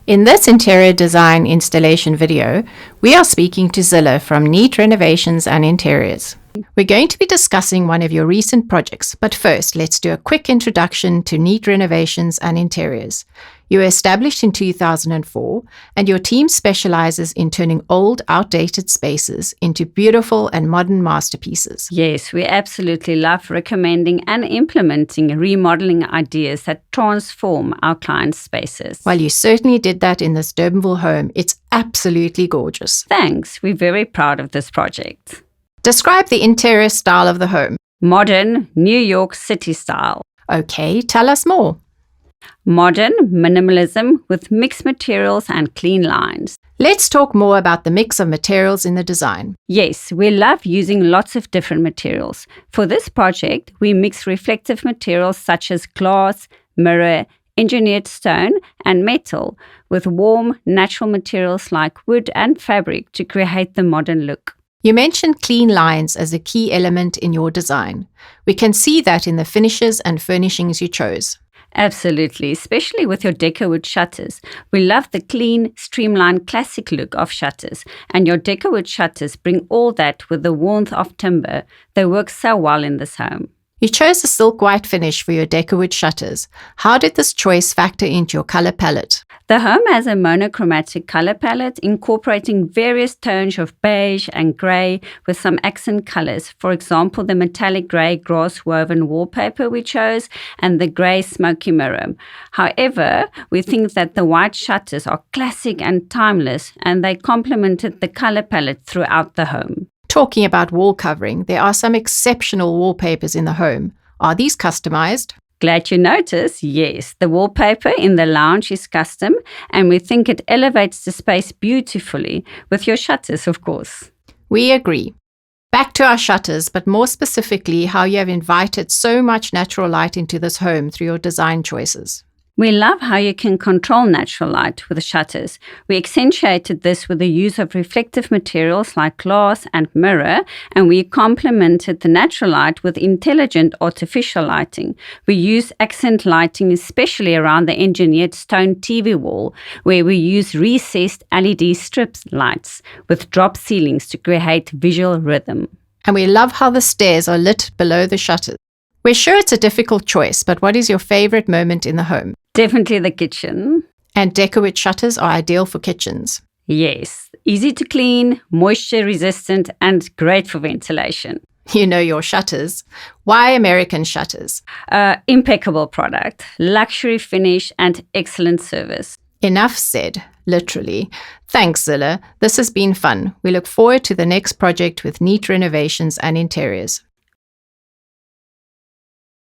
In this interior design installation video, we are speaking to Zilla from Neat Renovations and Interiors. We're going to be discussing one of your recent projects, but first, let's do a quick introduction to Neat Renovations and Interiors. You were established in 2004, and your team specializes in turning old, outdated spaces into beautiful and modern masterpieces. Yes, we absolutely love recommending and implementing remodeling ideas that transform our clients' spaces. While you certainly did that in this Durbanville home, it's absolutely gorgeous. Thanks, we're very proud of this project. Describe the interior style of the home. Modern, New York City style. Okay, tell us more. Modern minimalism with mixed materials and clean lines. Let's talk more about the mix of materials in the design. Yes, we love using lots of different materials. For this project, we mix reflective materials such as glass, mirror, engineered stone, and metal with warm, natural materials like wood and fabric to create the modern look. You mentioned clean lines as a key element in your design. We can see that in the finishes and furnishings you chose. Absolutely, especially with your Decowood shutters. We love the clean, streamlined, classic look of shutters, and your Decowood shutters bring all that with the warmth of timber. They work so well in this home. You chose a silk white finish for your Decowood shutters. How did this choice factor into your color palette? The home has a monochromatic color palette incorporating various tones of beige and gray with some accent colors. For example, the metallic gray grass-woven wallpaper we chose and the gray smoky mirror. However, we think that the white shutters are classic and timeless, and they complemented the color palette throughout the home. Talking about wall covering, there are some exceptional wallpapers in the home. Are these customized? Glad you noticed. Yes, the wallpaper in the lounge is custom, and we think it elevates the space beautifully with your shutters, of course. We agree. Back to our shutters, but more specifically, how you have invited so much natural light into this home through your design choices. We love how you can control natural light with the shutters. We accentuated this with the use of reflective materials like glass and mirror, and we complemented the natural light with intelligent artificial lighting. We use accent lighting, especially around the engineered stone TV wall, where we use recessed LED strip lights with drop ceilings to create visual rhythm. And we love how the stairs are lit below the shutters. We're sure it's a difficult choice, but what is your favorite moment in the home? Definitely the kitchen. And Decowood shutters are ideal for kitchens. Yes, easy to clean, moisture resistant, and great for ventilation. You know your shutters. Why American shutters? Impeccable product, luxury finish, and excellent service. Enough said, literally. Thanks, Zilla. This has been fun. We look forward to the next project with Neat Renovations and Interiors.